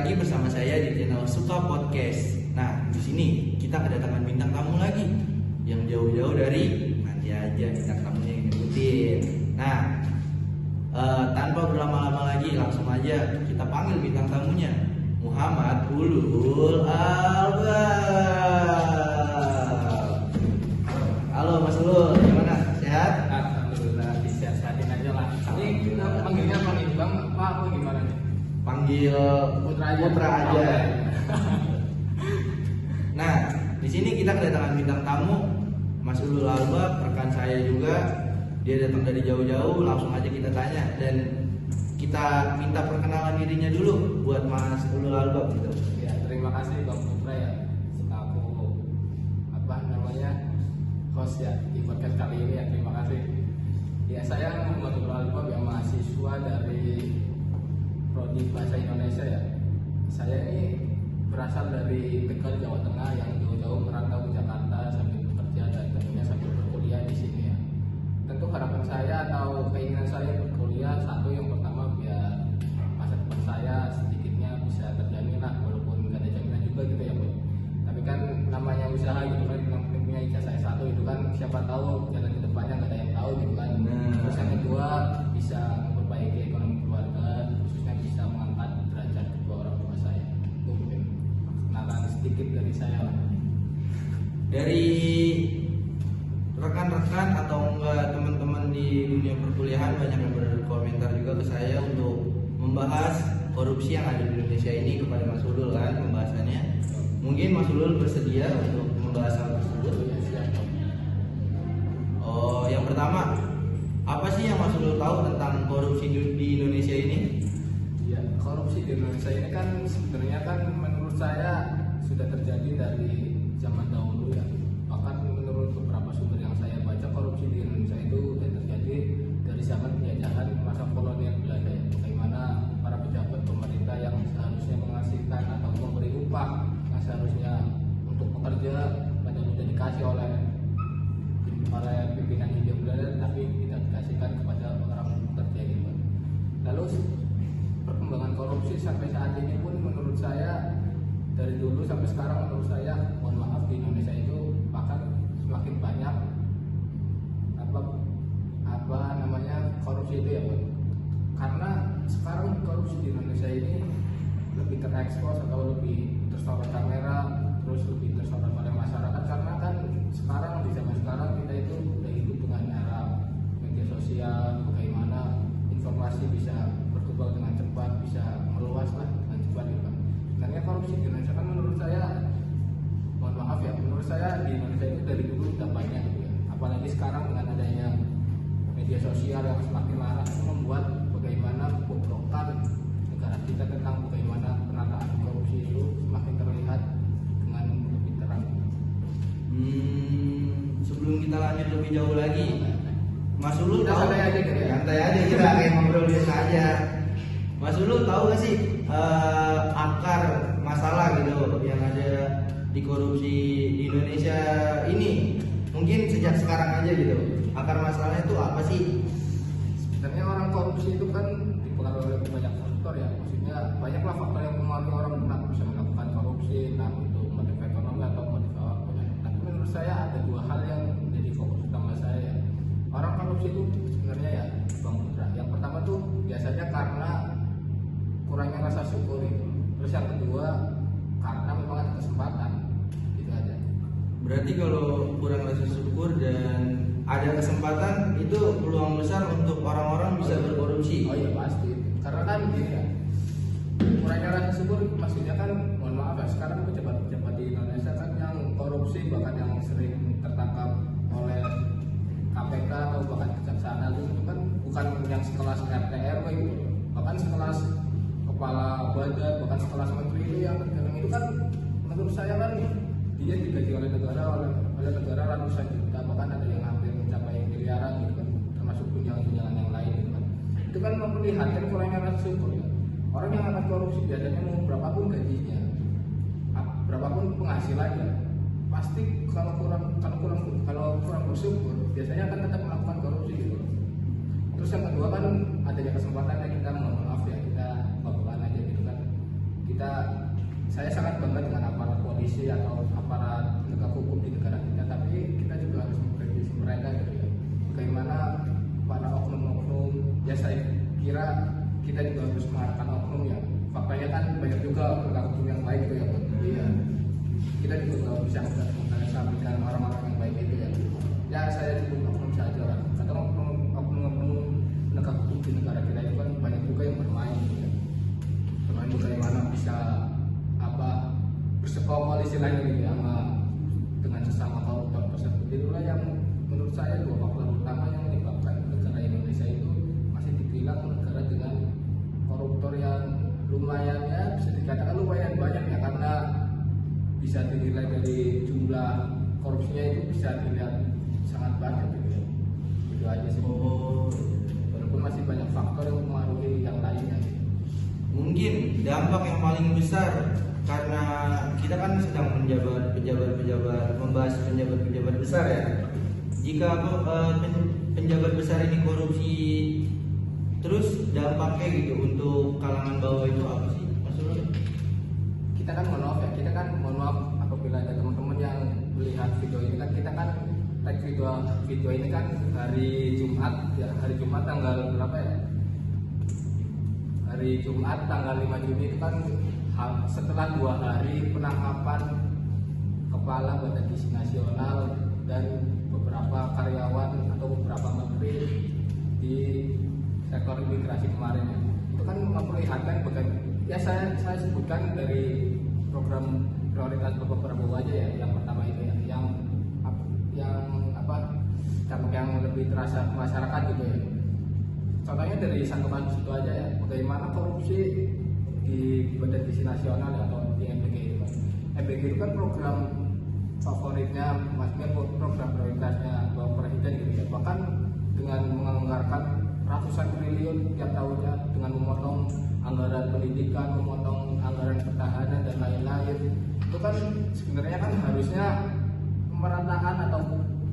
lagi bersama saya di channel Suka Podcast. Nah, di sini kita kedatangan bintang tamu lagi yang jauh-jauh dari, nanti aja bintang tamunya yang ngikutin. Nah, tanpa berlama-lama lagi, langsung aja kita panggil bintang tamunya, Muhammad Ulul Albab. Halo Mas Ulul, gimana? Sehat? Alhamdulillah, disiasatin aja lah. Ini kita panggilnya panggil Bang apa gimana nih? Panggil Putra aja. Nah, di sini kita kedatangan bintang tamu, Mas Ulul Albab, rekan saya juga. Dia datang dari jauh-jauh, langsung aja kita tanya dan kita minta perkenalan dirinya dulu buat Mas Ulul Albab gitu. Ya, terima kasih Bang Putra ya. Aku host ya di podcast kali ini ya. Terima kasih. Ya, saya Muhammad Ulul Albab yang mahasiswa dari Prodi Bahasa Indonesia ya. Saya ini berasal dari Tegal, Jawa Tengah yang jauh-jauh merantau ke Jakarta sambil bekerja dan tentunya sambil berkuliah di sini ya. Tentu harapan saya atau keinginan saya berkuliah, satu yang pertama biar masa depan saya sedikitnya bisa terjamin lah, walaupun nggak ada jaminan juga gitu ya Boy. Tapi kan namanya usaha gitu kan, punya ijazah S1 itu kan siapa tahu jalan ke depannya nggak ada yang tahu gitu kan. Terus yang kedua bisa memperbaiki ekonomi keluarga, khususnya bisa mengangkat derajat kedua orang tua saya. Itu mungkin kenalan sedikit dari saya lah. Dari rekan-rekan atau enggak teman-teman di dunia perkuliahan banyak yang berkomentar juga ke saya untuk membahas korupsi yang ada di Indonesia ini kepada Mas Ulul kan pembahasannya. Mungkin Mas Ulul bersedia untuk membahas hal tersebut? Oh, yang pertama, apa sih yang Mas Ulul tahu tentang korupsi di Indonesia ini? Ya, korupsi di Indonesia ini kan sebenarnya kan menurut saya sudah terjadi dari zaman dahulu ya. Bahkan menurut beberapa sumber yang saya baca, korupsi di Indonesia itu sudah terjadi dari zaman penjajahan masa kolonial Belanda ya. Bagaimana para pejabat pemerintah yang seharusnya menghasilkan atau memberi upah yang seharusnya untuk pekerja pada sudah dikasih oleh pimpinan Hindia Belanda, tapi tidak dikasihkan kepada orang pekerja itu. Lalu perkembangan korupsi sampai saat ini pun menurut saya dari dulu sampai sekarang menurut saya, mohon maaf, di Indonesia itu bahkan semakin banyak korupsi itu ya Bang. Karena sekarang korupsi di Indonesia ini lebih terekspos atau lebih tersorot kamera, terus lebih tersorot oleh masyarakat, karena kan sekarang di zaman sekarang kita itu udah hidup dengan era media sosial, bagaimana informasi bisa berkembang dengan cepat, bisa meluas lah dengan cepat gitu. Sebenarnya korupsi di Indonesia kan menurut saya, mohon maaf ya, menurut saya di Indonesia itu dari dulu sudah banyak gitu ya. Apalagi sekarang dengan adanya media sosial yang semakin marak itu membuat bagaimana kebobrokan negara kita tentang bagaimana penataan korupsi itu semakin terlihat dengan lebih terang. Sebelum kita lanjut lebih jauh lagi, Mas Ulul tahu? Santai aja gitu ya. Santai aja, kita kayak ngobrol biasa aja. Mas Ulul tahu gak sih akar masalah gitu yang ada di korupsi di Indonesia ini? Mungkin sejak sekarang aja gitu. Akar masalahnya itu apa sih? Sebenarnya orang korupsi itu kan dipengaruhi oleh banyak faktor ya. Maksudnya banyaklah faktor yang mempengaruhi orang bisa melakukan korupsi, entah untuk motif ekonomi atau motif apa. Tapi menurut saya ada dua hal yang menjadi fokus utama saya ya. Orang korupsi itu sebenarnya ya Bang Putra. Yang pertama tuh biasanya karena kurangnya rasa syukur itu. Terus yang kedua karena memang ada kesempatan. Itu aja. Berarti kalau kurang rasa syukur dan ada kesempatan, itu peluang besar untuk orang-orang bisa berkorupsi. Oh iya pasti. Karena kan gini ya, kurangnya rasa syukur maksudnya kan, mohon maaf ya, sekarang pejabat-pejabat di Indonesia kan yang korupsi bahkan yang sering tertangkap oleh KPK atau bahkan kejaksaan agung itu kan bukan yang sekelas RT RW gitu, bahkan sekelas kepala badan, bahkan sekelas menteri itu yang itu kan menurut saya kan dia digaji oleh negara ratusan juta, bahkan ada yang hampir mencapai miliaran gitu kan, termasuk tunjangan yang lain gitu kan. Itu kan memperlihatkan kurangnya rasa syukur ya. Orang yang akan korupsi biasanya mau berapapun gajinya, berapapun penghasilannya, pasti kalau kurang bersyukur biasanya akan tetap melakukan korupsi gitu. Terus yang kedua kan adanya kesempatan yang kita mohon maaf ya, kita baperan aja gitu kan. Kita polisi atau aparat penegak hukum di negara kita, tapi kita juga harus mengkritisi mereka gitu ya. Bagaimana para oknum-oknum, ya saya kira kita juga harus mengarahkan oknum ya. Faktanya kan banyak juga penegak hukum yang baik gitu ya. Iya. Kita juga nggak bisa mengesampingkan orang-orang yang baik itu ya. Ya saya cukup oknum saja lah. Kadang oknum-oknum penegak hukum di negara kita itu kan banyak juga yang bermain gitu ya. Bermain bagaimana bisa bersekongkol istilahnya gitu ya, dengan sesama koruptor tersebut. Itulah yang menurut saya dua faktor utama yang menyebabkan negara Indonesia itu masih dibilang negara dengan koruptor yang lumayan ya, bisa dikatakan lumayan banyak ya, karena bisa dinilai dari jumlah korupsinya itu bisa dilihat sangat banyak gitu ya. Itu aja sih. Walaupun masih banyak faktor yang mempengaruhi yang lainnya gitu. Mungkin dampak yang paling besar karena kita kan sedang membahas pejabat besar ya. Jika penjabat besar ini korupsi, terus dampaknya gitu untuk kalangan bawah itu apa sih maksudnya? Kita kan mohon maaf apabila ada teman-teman yang melihat video ini kan, kita kan tag video ini kan hari Jumat ya, hari Jumat tanggal berapa ya? Hari Jumat tanggal 5 Juni itu kan setelah 2 hari penangkapan kepala Badan Gizi Nasional dan beberapa karyawan atau beberapa menteri di sektor imigrasi kemarin ya. Itu kan memperlihatkan ya saya sebutkan dari program prioritas Bapak Prabowo aja ya. Yang pertama itu ya, dampak yang lebih terasa ke masyarakat gitu ya. Contohnya dari satu kasus itu aja ya, bagaimana korupsi di Badan Gizi Nasional ya, atau di MBG itu. MBG itu kan program favoritnya, maksudnya program prioritasnya Bapak Presiden gitu ya. Bahkan dengan menganggarkan ratusan triliun tiap tahunnya, dengan memotong anggaran pendidikan, memotong anggaran pertahanan dan lain-lain. Itu kan sebenarnya kan harusnya pemerataan atau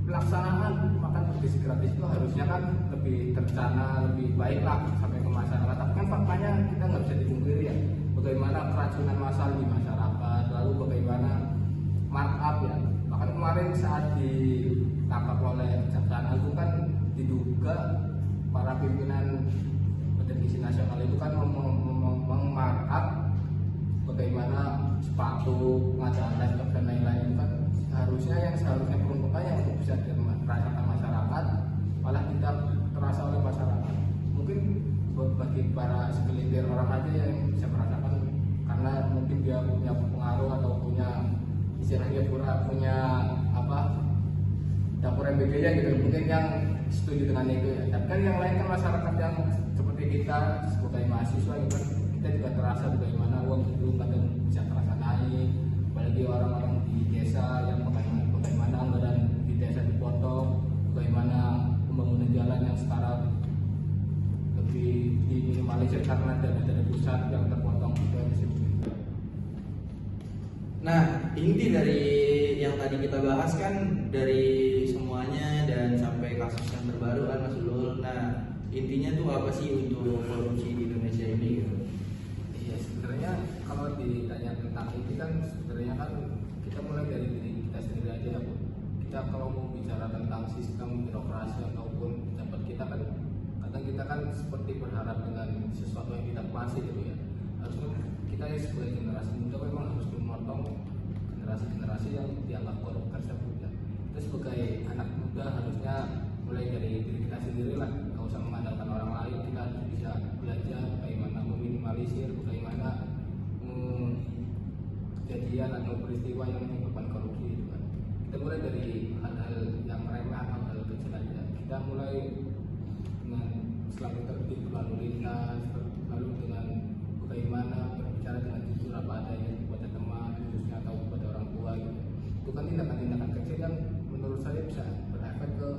pelaksanaan makan bergizi gratis itu harusnya kan lebih terencana, lebih baik lah sampai ke masyarakat. Tapi kan faktanya kita nggak bisa dipungkiri ya, bagaimana keracunan massal di masyarakat, lalu bagaimana markup ya. Bahkan kemarin saat ditangkap oleh Kejaksaan Agung kan diduga para pimpinan Badan Gizi Nasional itu kan memarkup bagaimana sepatu, pengadaan laptop dan lain-lain itu kan seharusnya peruntukannya untuk bisa dirasakan masyarakat malah tidak terasa oleh masyarakat. Mungkin bagi para segelintir orang aja yang bisa merasakan, karena mungkin dia punya pengaruh atau punya istilahnya punya dapur MBG-nya gitu, mungkin yang setuju dengan itu ya. Tapi kan yang lain kan masyarakat yang seperti kita sebagai mahasiswa gitu kan, kita juga terasa bagaimana uang itu kadang bisa terasa naik, apalagi orang-orang di desa yang bagaimana anggaran di desa dipotong, bagaimana pembangunan jalan yang sekarang lebih diminimalisir karena dana pusat yang terpotong itu aja sih. Nah, inti dari yang tadi kita bahas kan dari semuanya dan sampai kasus yang terbaru kan Mas Ulul. Nah, intinya tuh apa sih untuk korupsi di Indonesia ini gitu? Iya, sebenarnya kalau ditanya tentang ini kan sebenarnya kan kita mulai dari diri kita sendiri aja ya Bu. Kita kalau mau bicara tentang sistem birokrasi ataupun pejabat kita kan kadang kita kan seperti berharap dengan sesuatu yang tidak pasti gitu ya. Harusnya kita sebagai generasi muda memang harus memotong generasi-generasi yang dianggap korup tersebut ya. Kita sebagai anak muda harusnya mulai dari diri kita sendiri lah, nggak usah mengandalkan orang lain. Kita harus bisa belajar bagaimana meminimalisir, bagaimana kejadian atau peristiwa yang menyebabkan korupsi itu kan. Kita mulai dari hal-hal yang remeh, hal-hal kecil aja. Kita mulai dengan selalu tertib lalu lintas, lalu dengan bagaimana berbicara dengan jujur apa adanya kepada teman, khususnya atau kepada orang tua gitu. Itu kan tindakan-tindakan kecil yang menurut saya bisa berefek ke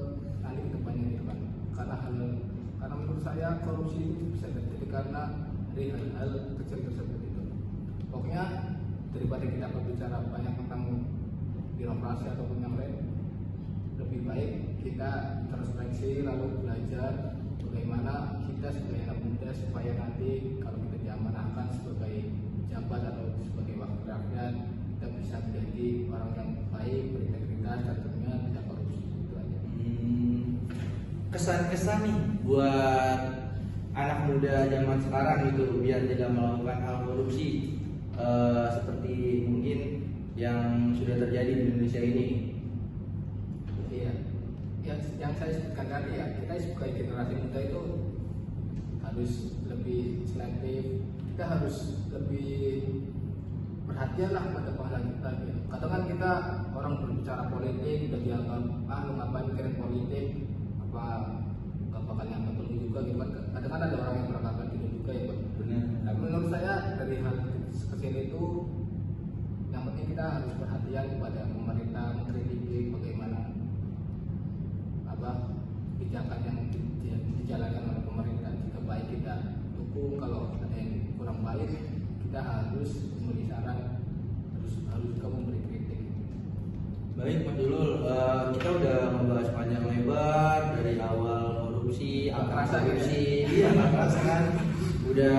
nanti ke depannya gitu kan. Karena menurut saya korupsi itu bisa terjadi karena dari hal-hal kecil tersebut itu. Pokoknya daripada kita berbicara banyak tentang birokrasi ataupun yang lain, lebih baik kita introspeksi lalu belajar bagaimana kita sebagai anak muda supaya nanti kalau kita diamanahkan sebagai pejabat atau sebagai wakil rakyat, kita bisa menjadi kesan-kesan nih buat anak muda zaman sekarang gitu biar tidak melakukan hal korupsi seperti mungkin yang sudah terjadi di Indonesia ini. Iya, yang saya sebutkan tadi ya, kita sebagai generasi muda itu harus lebih selektif, kita harus lebih perhatian lah pada pasangan kita. Kadang kan kita orang berbicara politik udah dianggap lu ngapain mikirin politik, apa nggak bakal nyampe dulu juga gitu kan. Kadang kan ada orang yang beranggapan gitu juga ya Pak. Benar. Nah, menurut saya dari hal kecil itu yang penting kita harus perhatian kepada pemerintah, mengkritisi bagaimana kebijakan yang dijalankan oleh pemerintah. Jika baik kita dukung, kalau ada yang kurang baik kita harus memberi saran, harus juga memberi kritik. Baik Mas Dulul, kita udah membahas panjang lebar dari awal korupsi, akar korupsi, iya nggak kerasa kan? Udah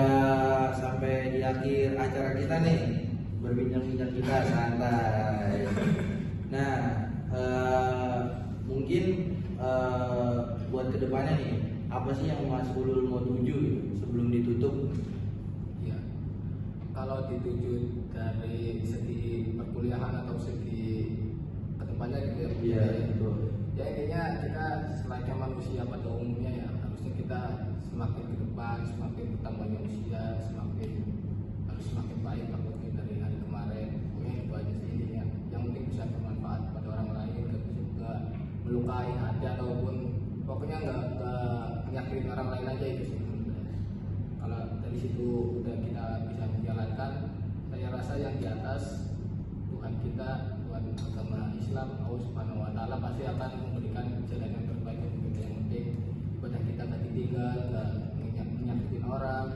sampai di akhir acara kita nih, berbincang-bincang kita santai. Nah, mungkin buat kedepannya nih, apa sih yang Mas Dulul mau tuju gitu, sebelum ditutup? Ya, kalau dituju dari segi perkuliahan atau segi kedepannya gitu ya. Iya, betul. Ya intinya kita selayaknya manusia pada umumnya ya, harusnya kita semakin ke depan, semakin bertambahnya usia, harus semakin baik takutnya dari hari kemarin. Pokoknya itu aja sih intinya. Yang penting bisa bermanfaat pada orang lain, gak melukai hati ataupun pokoknya nggak nyakitin orang lain aja itu sih. Kalau dari situ udah kita bisa menjalankan, saya rasa yang di atas Tuhan kita, Tuhan agama Islam, Allah Subhanahu Wa Taala pasti akan memberikan jalan yang terbaik untuk kita. Yang penting ibadah kita nggak ditinggal, nggak menyakitin orang.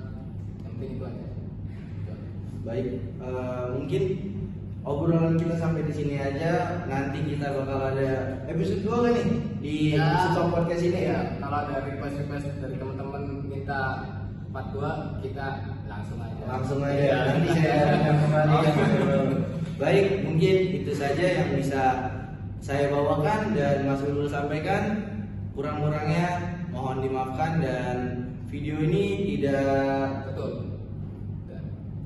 Yang penting itu aja. Baik, mungkin obrolan kita sampai di sini aja. Nanti kita bakal ada episode 2 kan nih di Suka Podcast ini ya. Kalau ada request dari teman-teman minta part 2, kita langsung aja. Nanti saya kembali. Baik, mungkin itu saja yang bisa saya bawakan dan Mas Dulul sampaikan. Kurang-kurangnya mohon dimaafkan dan video ini tidak betul.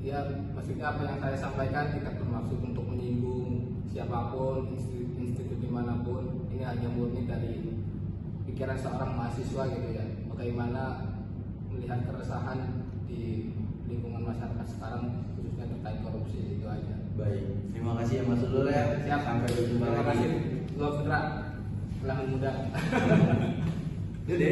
Ya, maksudnya apa yang saya sampaikan tidak bermaksud untuk menyinggung siapapun, institusi dimanapun. Ini hanya murni dari pikiran seorang mahasiswa gitu ya. Bagaimana melihat keresahan di lingkungan masyarakat sekarang khususnya terkait korupsi, itu aja. baik. Terima kasih ya Mas Dulul ya. Siap. Sampai berjumpa Terima lagi. kasih. Gua Putra, Pelangi Muda. Yaudah.